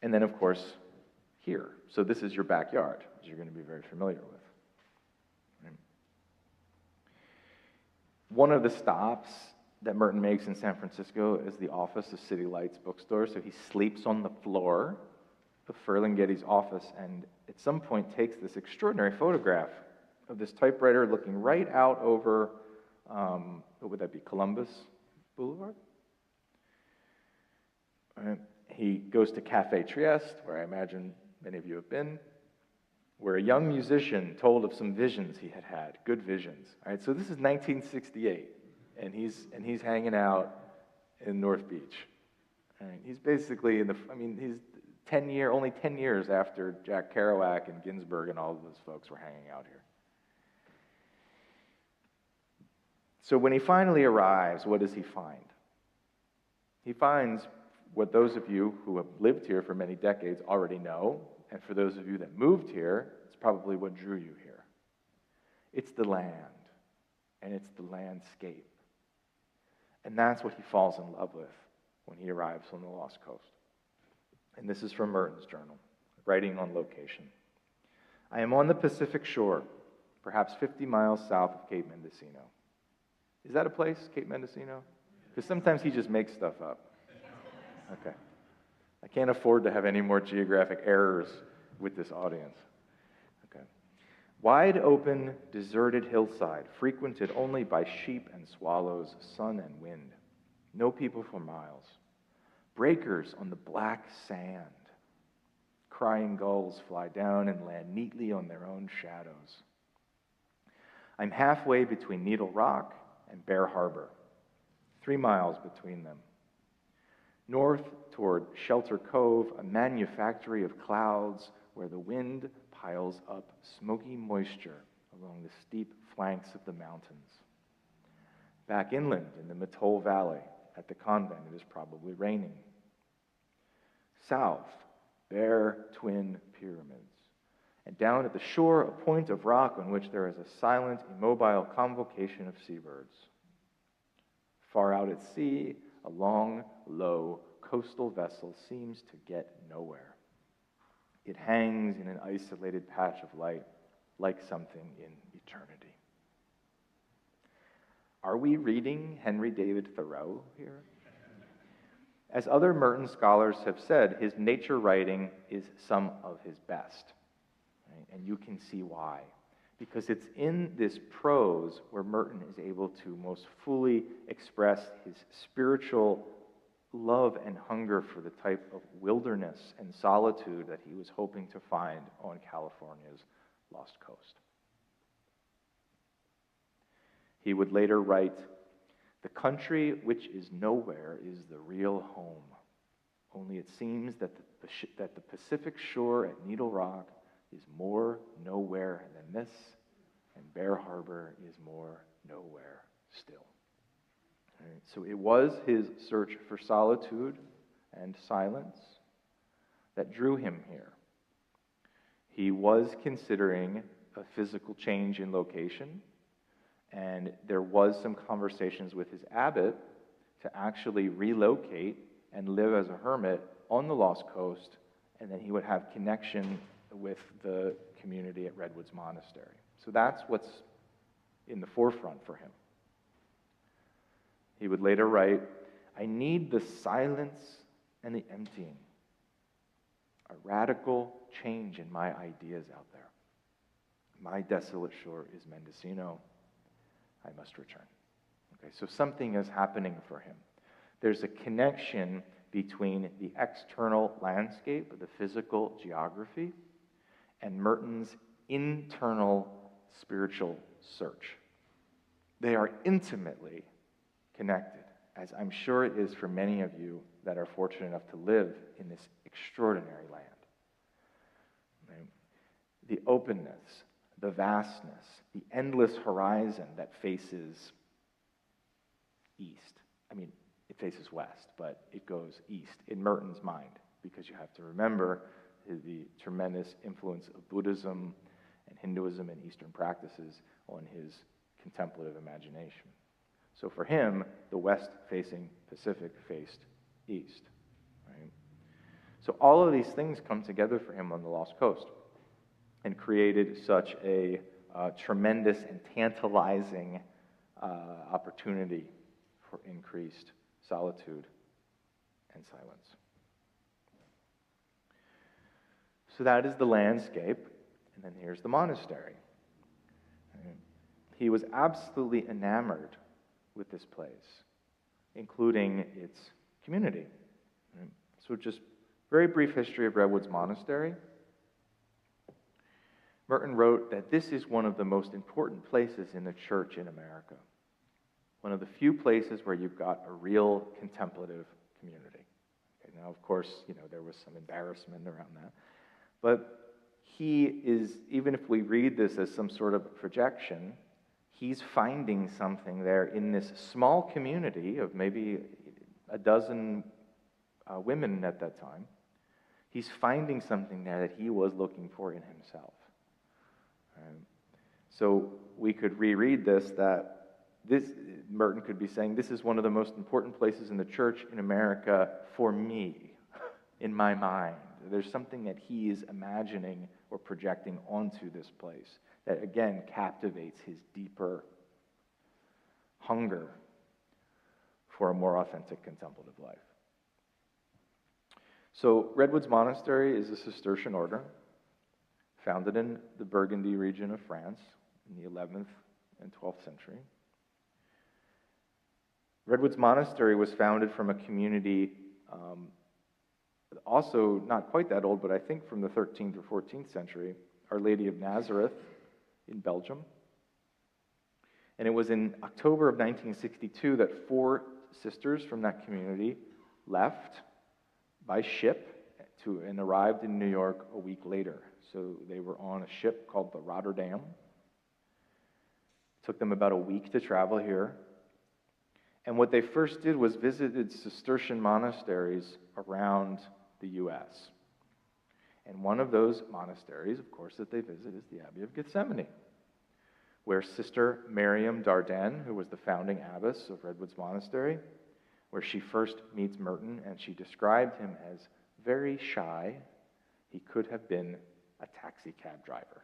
And then, of course, here. So this is your backyard, which you're going to be very familiar with. Right? One of the stops that Merton makes in San Francisco is the office of City Lights bookstore. So he sleeps on the floor of Ferlinghetti's office, and at some point takes this extraordinary photograph of this typewriter looking right out over, what would that be, Columbus Boulevard? Right. He goes to Cafe Trieste, where I imagine many of you have been, where a young musician told of some visions he had had, good visions. All right, so this is 1968, and he's hanging out in North Beach. All right, he's basically he's only 10 years after Jack Kerouac and Ginsberg and all of those folks were hanging out here. So when he finally arrives, what does he find? He finds what those of you who have lived here for many decades already know, and for those of you that moved here, it's probably what drew you here. It's the land, and it's the landscape. And that's what he falls in love with when he arrives on the Lost Coast. And this is from Merton's journal, writing on location. I am on the Pacific shore, perhaps 50 miles south of Cape Mendocino. Is that a place, Cape Mendocino? Because sometimes he just makes stuff up. Okay. I can't afford to have any more geographic errors with this audience. Okay. Wide open, deserted hillside, frequented only by sheep and swallows, sun and wind. No people for miles. Breakers on the black sand. Crying gulls fly down and land neatly on their own shadows. I'm halfway between Needle Rock and Bear Harbor, 3 miles between them. North toward Shelter Cove, a manufactory of clouds where the wind piles up smoky moisture along the steep flanks of the mountains. Back inland in the Mattole Valley, at the convent, it is probably raining. South, bare twin pyramids. And down at the shore, a point of rock on which there is a silent, immobile convocation of seabirds. Far out at sea, a long, low coastal vessel seems to get nowhere. It hangs in an isolated patch of light, like something in eternity. Are we reading Henry David Thoreau here? As other Merton scholars have said, his nature writing is some of his best. Right? And you can see why. Because it's in this prose where Merton is able to most fully express his spiritual love and hunger for the type of wilderness and solitude that he was hoping to find on California's Lost Coast. He would later write, "The country which is nowhere is the real home. Only it seems that the Pacific shore at Needle Rock is more nowhere than this, and Bear Harbor is more nowhere still." Right? So it was his search for solitude and silence that drew him here. He was considering a physical change in location, and there was some conversations with his abbot to actually relocate and live as a hermit on the Lost Coast, and then he would have connection with the community at Redwoods Monastery. So that's what's in the forefront for him. He would later write, "I need the silence and the emptying, a radical change in my ideas out there. My desolate shore is Mendocino. I must return." Okay, so something is happening for him. There's a connection between the external landscape, the physical geography, and Merton's internal spiritual search. They are intimately connected, as I'm sure it is for many of you that are fortunate enough to live in this extraordinary land. Right? The openness, the vastness, the endless horizon that faces east. I mean, it faces west, but it goes east in Merton's mind, because you have to remember the tremendous influence of Buddhism and Hinduism and Eastern practices on his contemplative imagination. So for him, the west-facing Pacific faced east. Right? So all of these things come together for him on the Lost Coast and created such a tremendous and tantalizing opportunity for increased solitude and silence. So that is the landscape, and then here's the monastery. He was absolutely enamored with this place, including its community. So just very brief history of Redwoods Monastery. Merton wrote that this is one of the most important places in the church in America. One of the few places where you've got a real contemplative community. Okay, now, of course, there was some embarrassment around that. But he is, even if we read this as some sort of projection, he's finding something there in this small community of maybe a dozen women at that time. He's finding something there that he was looking for in himself. So we could reread this, Merton could be saying, this is one of the most important places in the church in America for me, in my mind. There's something that he is imagining or projecting onto this place that, again, captivates his deeper hunger for a more authentic contemplative life. So Redwoods Monastery is a Cistercian order founded in the Burgundy region of France in the 11th and 12th century. Redwoods Monastery was founded from a community also not quite that old, but I think from the 13th or 14th century, Our Lady of Nazareth in Belgium. And it was in October of 1962 that 4 sisters from that community left by ship and arrived in New York a week later. So they were on a ship called the Rotterdam. It took them about a week to travel here. And what they first did was visited Cistercian monasteries around the U.S. And one of those monasteries, of course, that they visit is the Abbey of Gethsemane, where Sister Miriam Dardenne, who was the founding abbess of Redwoods Monastery, where she first meets Merton, and she described him as very shy. He could have been a taxi cab driver.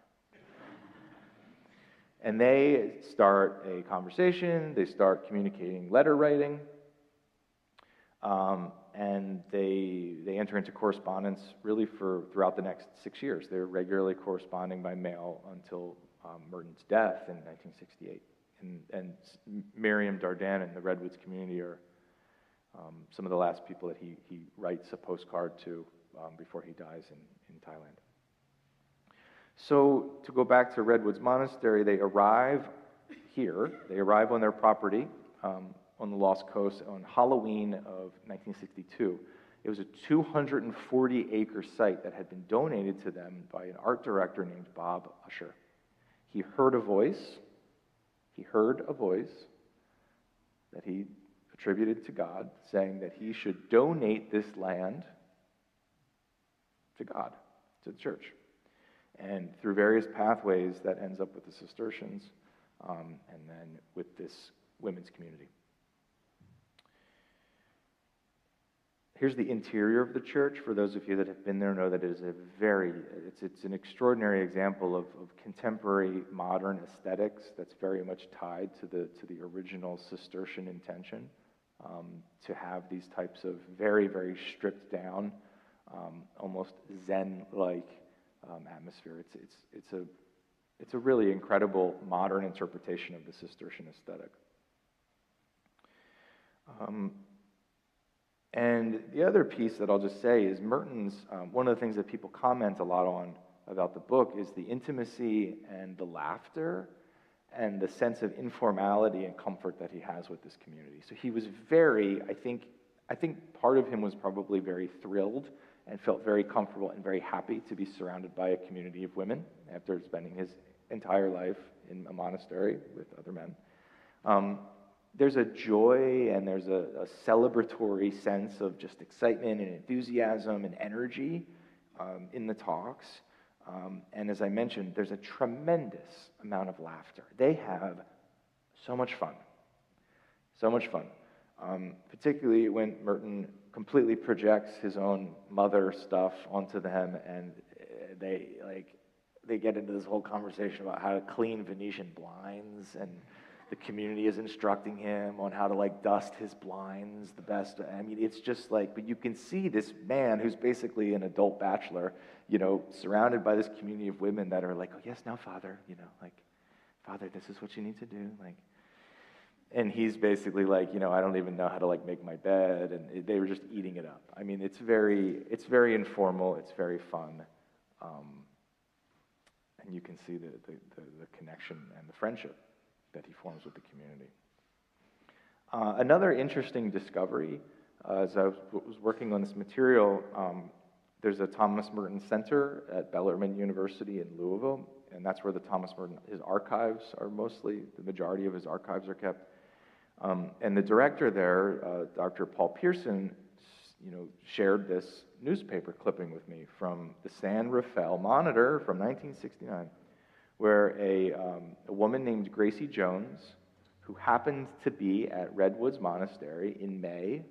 And they start a conversation, they start communicating letter writing, and they enter into correspondence really throughout the next 6 years. They're regularly corresponding by mail until Merton's death in 1968. And Miriam Dardenne and the Redwoods community are some of the last people that he writes a postcard to before he dies in Thailand. So to go back to Redwoods Monastery, they arrive here. They arrive on their property on the Lost Coast on Halloween of 1962. It was a 240-acre site that had been donated to them by an art director named Bob Usher. He heard a voice that he attributed to God, saying that he should donate this land to God, to the church. And through various pathways, that ends up with the Cistercians, and then with this women's community. Here's the interior of the church. For those of you that have been there, know that it is it's an extraordinary example of contemporary modern aesthetics that's very much tied to the original Cistercian intention, to have these types of very, very stripped down, almost Zen-like atmosphere. It's a really incredible modern interpretation of the Cistercian aesthetic. And the other piece that I'll just say is Merton's, one of the things that people comment a lot on about the book is the intimacy and the laughter and the sense of informality and comfort that he has with this community. So he was very, I think part of him was probably very thrilled and felt very comfortable and very happy to be surrounded by a community of women after spending his entire life in a monastery with other men. There's a joy and there's a celebratory sense of just excitement and enthusiasm and energy in the talks. And as I mentioned, there's a tremendous amount of laughter. They have so much fun. So much fun. Particularly when Merton completely projects his own mother stuff onto them, and they get into this whole conversation about how to clean Venetian blinds, and the community is instructing him on how to dust his blinds the best. I mean, it's just but you can see this man who's basically an adult bachelor, surrounded by this community of women that are like, oh yes, now Father, Father, this is what you need to do, and he's basically I don't even know how to make my bed, and they were just eating it up. I mean, it's very informal, it's very fun, and And you can see the connection and the friendship that he forms with the community. Another interesting discovery, as I was working on this material, there's a Thomas Merton Center at Bellarmine University in Louisville, and that's where the Thomas Merton, his archives are mostly, the majority of his archives are kept. And the director there, Dr. Paul Pearson, shared this newspaper clipping with me from the San Rafael Monitor from 1969, where a woman named Gracie Jones, who happened to be at Redwoods Monastery in May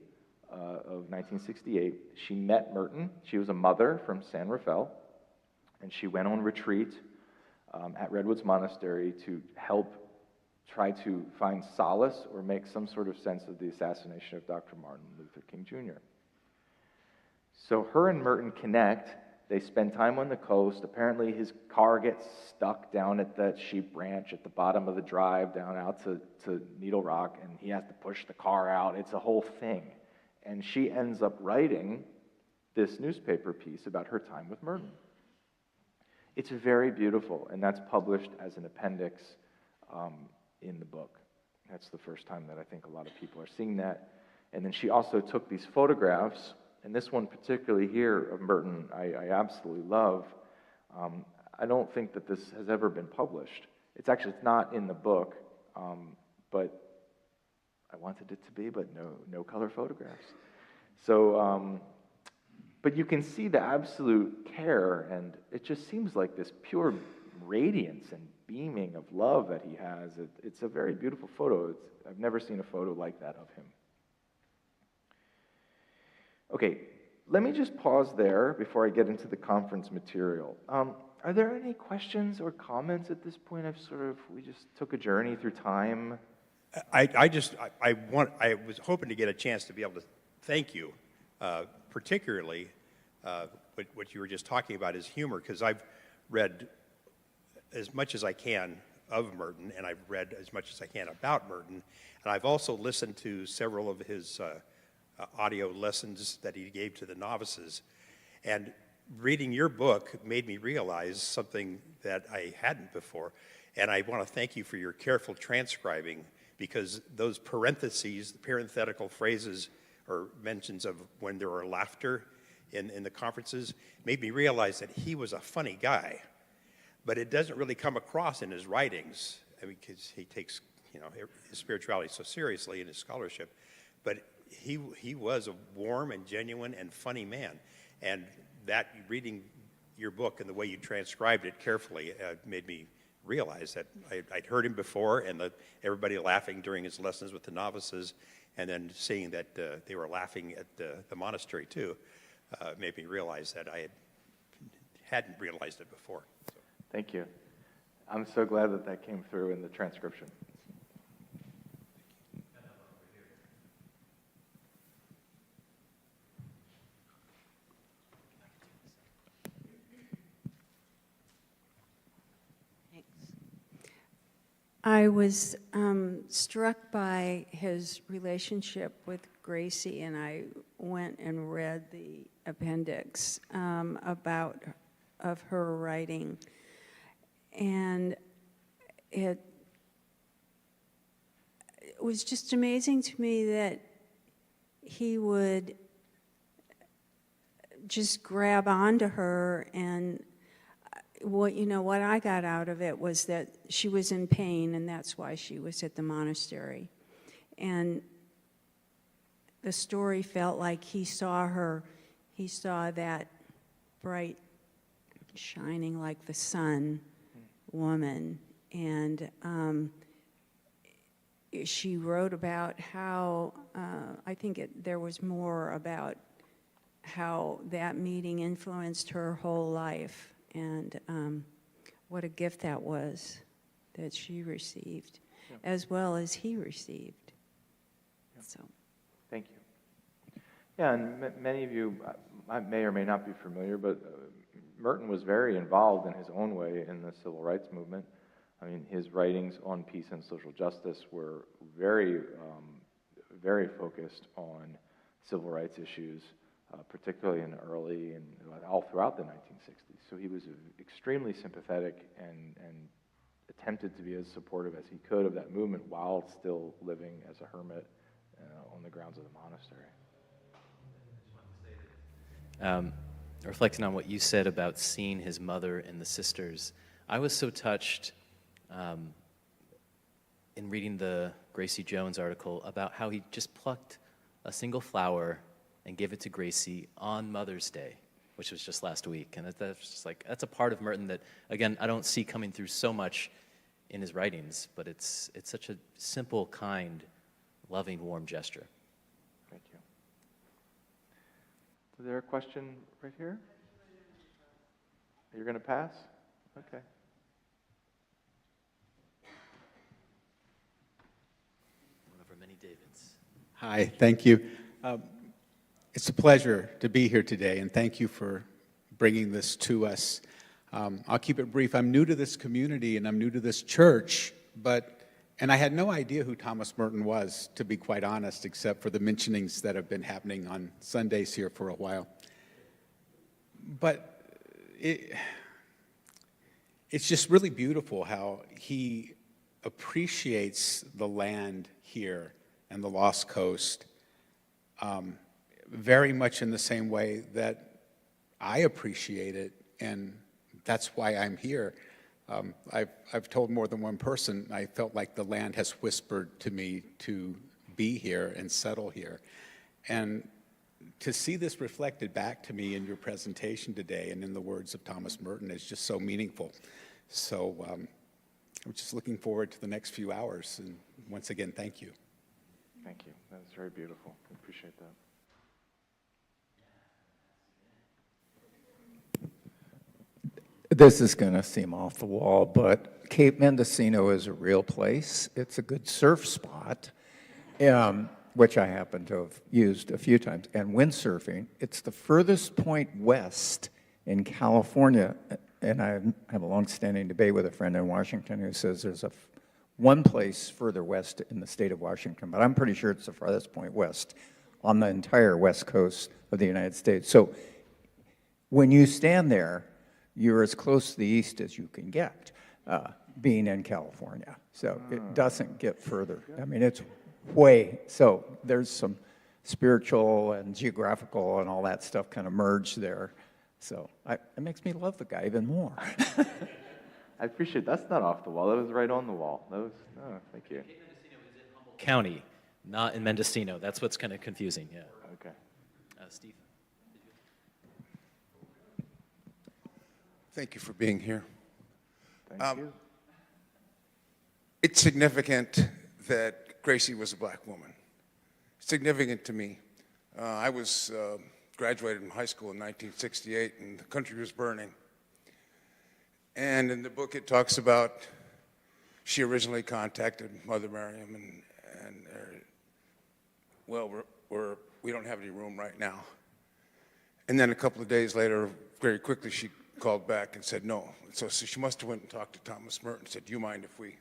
of 1968, she met Merton. She was a mother from San Rafael, and she went on retreat at Redwoods Monastery to help try to find solace or make some sort of sense of the assassination of Dr. Martin Luther King Jr. So her and Merton connect. They spend time on the coast. Apparently his car gets stuck down at that sheep ranch at the bottom of the drive down out to Needle Rock, and he has to push the car out. It's a whole thing. And she ends up writing this newspaper piece about her time with Merton. It's very beautiful, and that's published as an appendix in the book. That's the first time that I think a lot of people are seeing that. And then she also took these photographs, and this one particularly here of Merton I absolutely love. I don't think that this has ever been published. It's not in the book, but I wanted it to be, but no color photographs. So, but you can see the absolute care, and it just seems like this pure radiance and beaming of love that he has. It's a very beautiful photo. I've never seen a photo like that of him. Okay, let me just pause there before I get into the conference material. Are there any questions or comments at this point? We just took a journey through time.
I was hoping to get a chance to be able to thank you, particularly what you were just talking about is humor, because I've read as much as I can of Merton, and I've read as much as I can about Merton, and I've also listened to several of his audio lessons that he gave to the novices, and reading your book made me realize something that I hadn't before, and I want to thank you for your careful transcribing, because those parentheses, the parenthetical phrases or mentions of when there were laughter in the conferences made me realize that he was a funny guy, but it doesn't really come across in his writings. I mean, because he takes his spirituality so seriously in his scholarship, but he was a warm and genuine and funny man, and that reading your book and the way you transcribed it carefully made me realize that I'd heard him before, and everybody laughing during his lessons with the novices, and then seeing that they were laughing at the monastery too, made me realize that I hadn't realized it before. So.
Thank you. I'm so glad that came through in the transcription.
I was struck by his relationship with Gracie, and I went and read the appendix of her writing, and it was just amazing to me that he would just grab onto her, and what I got out of it was that she was in pain, and that's why she was at the monastery. And the story felt like he saw that bright, shining like the sun woman, and she wrote about how, there was more about how that meeting influenced her whole life, and what a gift that was that she received, as well as he received. So,
thank you. Yeah, and many of you may or may not be familiar, but Merton was very involved in his own way in the civil rights movement. I mean, his writings on peace and social justice were very, very focused on civil rights issues, particularly in early and all throughout the 1960s. so he was extremely sympathetic and attempted to be as supportive as he could of that movement while still living as a hermit on the grounds of the monastery.
Reflecting on what you said about seeing his mother and the sisters, I was so touched in reading the Gracie Jones article about how he just plucked a single flower and gave it to Gracie on Mother's Day, which was just last week. And that's just like, that's a part of Merton that, again, I don't see coming through so much in his writings, but it's such a simple, kind, loving, warm gesture.
Thank you. Is there a question right here? You're going to pass? Okay.
One of our many Davids.
Hi, thank you. It's a pleasure to be here today, and thank you for bringing this to us. I'll keep it brief. I'm new to this community, and I'm new to this church, and I had no idea who Thomas Merton was, to be quite honest, except for the mentionings that have been happening on Sundays here for a while. But it's just really beautiful how he appreciates the land here and the Lost Coast very much in the same way that I appreciate it, and that's why I'm here. I've told more than one person, I felt like the land has whispered to me to be here and settle here. And to see this reflected back to me in your presentation today and in the words of Thomas Merton is just so meaningful. So I'm just looking forward to the next few hours, and once again, thank you.
Thank you. That was very beautiful. I appreciate that.
This is going to seem off the wall, but Cape Mendocino is a real place. It's a good surf spot, which I happen to have used a few times. And windsurfing, it's the furthest point west in California. And I have a long-standing debate with a friend in Washington who says there's one place further west in the state of Washington, but I'm pretty sure it's the farthest point west on the entire west coast of the United States. So when you stand there, you're as close to the east as you can get, being in California. So it doesn't get further. I mean, it's so there's some spiritual and geographical and all that stuff kind of merged there. So it makes me love the guy even more.
I appreciate that's not off the wall. That was right on the wall. That was, thank you.
Cape Mendocino is in Humboldt County, not in Mendocino. That's what's kind of confusing, yeah.
Okay.
Steve?
Thank you for being here.
Thank you.
It's significant that Gracie was a black woman. Significant to me. I was graduated from high school in 1968, and the country was burning. And in the book, it talks about she originally contacted Mother Miriam, and we don't have any room right now. And then a couple of days later, very quickly, she called back and said no. So she must have went and talked to Thomas Merton and said, do you mind if we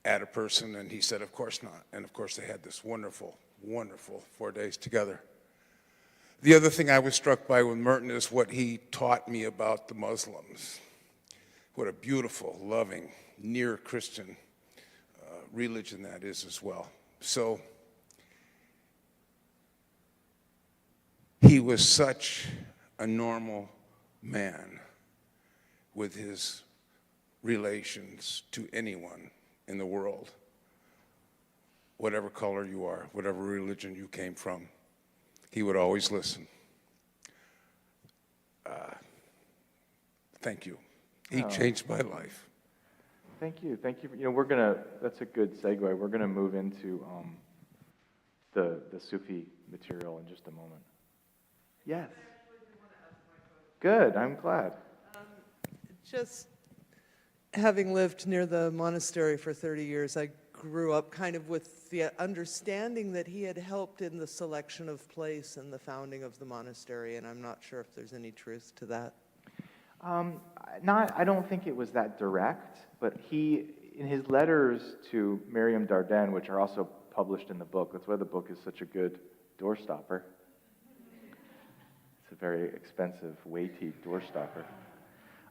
add a person? And he said, of course not. And of course, they had this wonderful, wonderful 4 days together. The other thing I was struck by with Merton is what he taught me about the Muslims. What a beautiful, loving, near Christian religion that is as well. So he was such a normal man with his relations to anyone in the world, whatever color you are, whatever religion you came from. He would always listen. Thank you. He changed my life.
Thank you. Thank you. That's a good segue. We're going to move into the Sufi material in just a moment. Yes. Good. I'm glad.
Just having lived near the monastery for 30 years, I grew up kind of with the understanding that he had helped in the selection of place and the founding of the monastery, and I'm not sure if there's any truth to that.
I don't think it was that direct, but he, in his letters to Miriam Dardenne, which are also published in the book, that's why the book is such a good doorstopper. It's a very expensive, weighty doorstopper.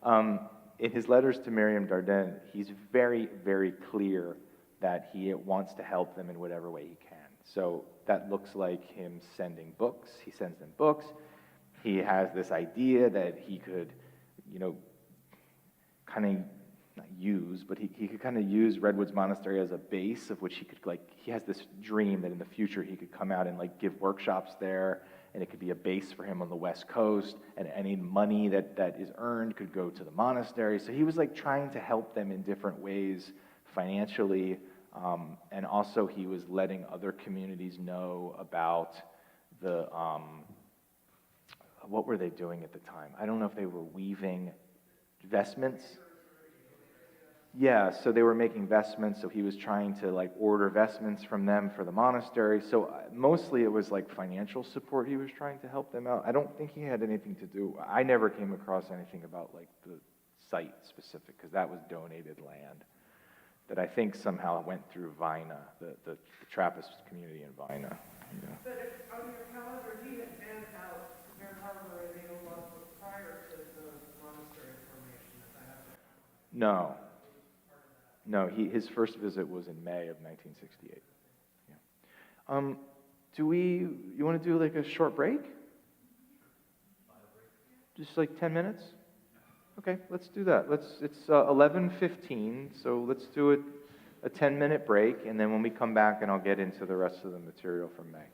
In his letters to Miriam Dardenne, he's very, very clear that he wants to help them in whatever way he can. So that looks like him sending books. He sends them books. He has this idea that he could, you know, kind of not use, but he could kind of use Redwoods Monastery as a base of which he could, like, he has this dream that in the future he could come out and like give workshops there, and it could be a base for him on the West Coast, and any money that is earned could go to the monastery. So he was like trying to help them in different ways financially, and also he was letting other communities know about the, what were they doing at the time? I don't know if they were weaving vestments. Yeah, so they were making vestments, so he was trying to like order vestments from them for the monastery. So mostly it was like financial support he was trying to help them out. I don't think he had anything to do, I never came across anything about like the site specific, because that was donated land that I think somehow went through Vina, the Trappist community in Vina. Yeah.
But if, on your calendar, he had been out Bear Harbor and Eagle prior to the monastery formation, if I have it.
No. No, his first visit was in May of 1968. Yeah. You want to do like a short break? Just like 10 minutes? Okay, let's do that. It's 11:15, so let's do a 10-minute break, and then when we come back, and I'll get into the rest of the material from May.